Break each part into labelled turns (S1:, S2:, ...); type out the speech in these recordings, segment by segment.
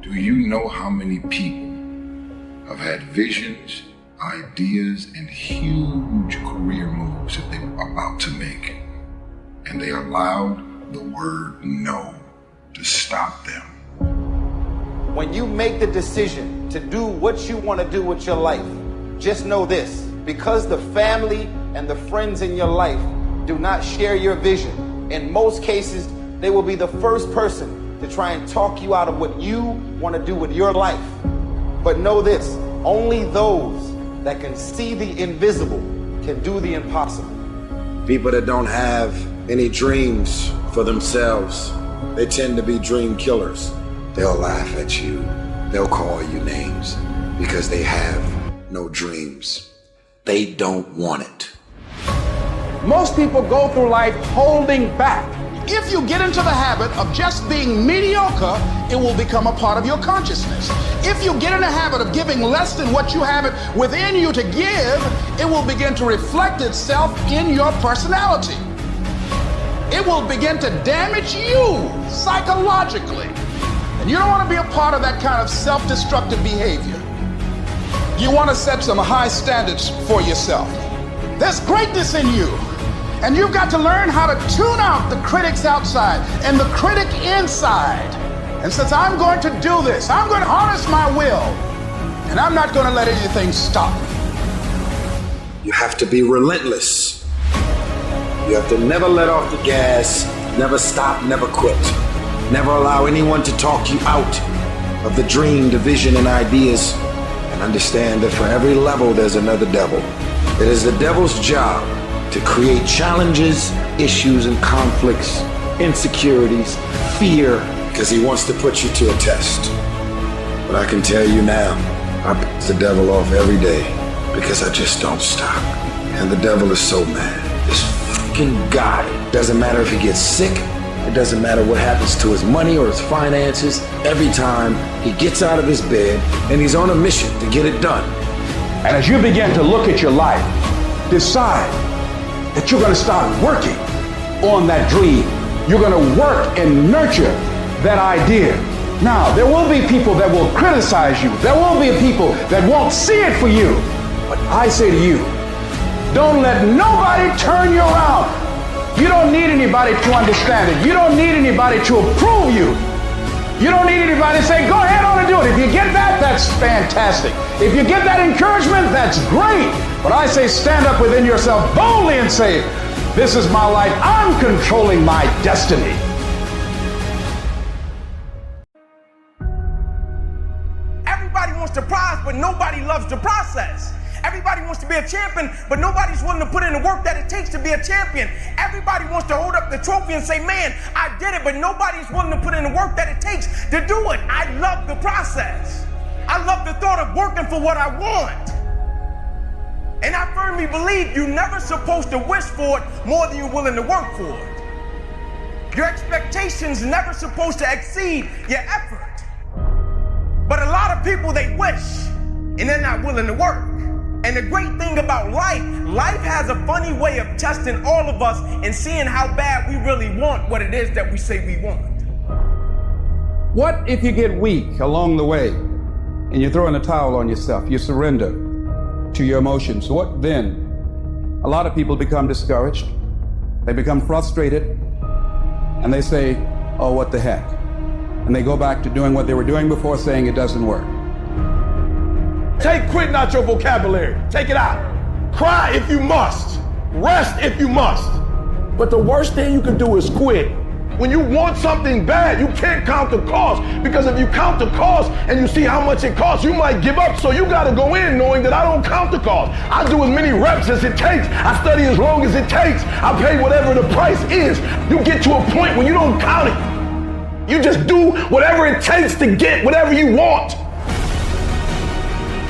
S1: Do you know how many people have had visions, ideas, and huge career moves that they were about to make, and they allowed the word no to stop them?
S2: When you make the decision to do what you want to do with your life, just know this: because the family and the friends in your life do not share your vision, in most cases, they will be the first person to try and talk you out of what you want to do with your life. But know this: only those that can see the invisible can do the impossible.
S3: People that don't have any dreams for themselves, they tend to be dream killers. They'll laugh at you. They'll call you names because they have no dreams. They don't want it.
S4: Most people go through life holding back. If you get into the habit of just being mediocre, it will become a part of your consciousness. If you get in the habit of giving less than what you have it within you to give, it will begin to reflect itself in your personality. It will begin to damage you psychologically. And you don't want to be a part of that kind of self-destructive behavior. You want to set some high standards for yourself. There's greatness in you. And you've got to learn how to tune out the critics outside and the critic inside. And since I'm going to do this, I'm going to harness my will, and I'm not going to let anything stop me.
S3: You have to be relentless. You have to never let off the gas, never stop, never quit. Never allow anyone to talk you out of the dream, the vision, and ideas. And understand that for every level, there's another devil. It is the devil's job to create challenges, issues, and conflicts, insecurities, fear, because he wants to put you to a test. But I can tell you now, I piss the devil off every day because I just don't stop. And the devil is so mad. This fucking guy, doesn't matter if he gets sick, it doesn't matter what happens to his money or his finances, every time he gets out of his bed and he's on a mission to get it done.
S4: And as you begin to look at your life, decide that you're going to start working on that dream. You're going to work and nurture that idea. Now, there will be people that will criticize you. There will be people that won't see it for you. But I say to you, don't let nobody turn you around. You don't need anybody to understand it. You don't need anybody to approve you. You don't need anybody to say, go ahead on and do it. If you get that, that's fantastic. If you get that encouragement, that's great. But I say stand up within yourself boldly and say, this is my life. I'm controlling my destiny.
S5: Everybody wants to prize, but nobody loves the process. Everybody wants to be a champion, but nobody's willing to put in the work that it takes to be a champion. Everybody wants to hold up the trophy and say, man, I did it, but nobody's willing to put in the work that it takes to do it. I love the process. I love the thought of working for what I want. And I firmly believe you're never supposed to wish for it more than you're willing to work for it. Your expectations never supposed to exceed your effort. But a lot of people, they wish, and they're not willing to work. And the great thing about life has a funny way of testing all of us and seeing how bad we really want what it is that we say we want.
S4: What if you get weak along the way and you throw in a towel on yourself, you surrender to your emotions? What then? A lot of people become discouraged, they become frustrated, and they say, oh, what the heck? And they go back to doing what they were doing before, saying it doesn't work.
S6: Take quitting out your vocabulary. Take it out. Cry if you must. Rest if you must. But the worst thing you can do is quit. When you want something bad, you can't count the cost, because if you count the cost and you see how much it costs, you might give up. So you got to go in knowing that I don't count the cost. I do as many reps as it takes. I study as long as it takes. I pay whatever the price is. You get to a point when you don't count it. You just do whatever it takes to get whatever you want.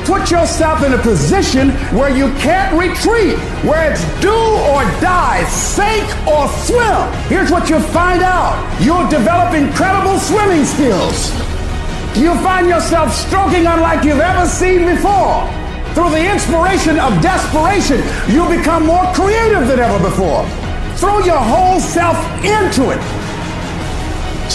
S4: Put yourself in a position where you can't retreat, where it's do or die, sink or swim. Here's what you'll find out. You'll develop incredible swimming skills. You'll find yourself stroking unlike you've ever seen before. Through the inspiration of desperation, you'll become more creative than ever before. Throw your whole self into it.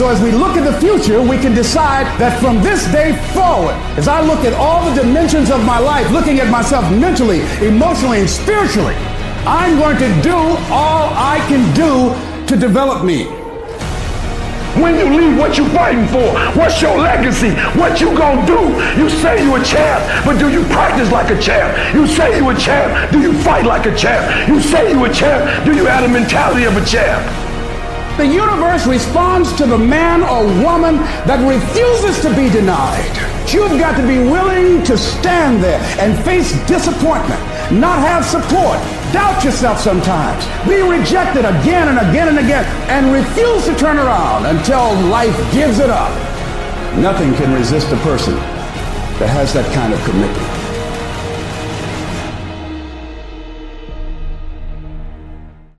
S4: So as we look at the future, we can decide that from this day forward, as I look at all the dimensions of my life, looking at myself mentally, emotionally, and spiritually, I'm going to do all I can do to develop me.
S6: When you leave, what you fighting for? What's your legacy? What you gonna do? You say you a champ, but do you practice like a champ? You say you a champ, do you fight like a champ? You say you a champ, do you have the mentality of a champ?
S4: The universe responds to the man or woman that refuses to be denied. You've got to be willing to stand there and face disappointment, not have support, doubt yourself sometimes, be rejected again and again and again, and refuse to turn around until life gives it up. Nothing can resist a person that has that kind of commitment.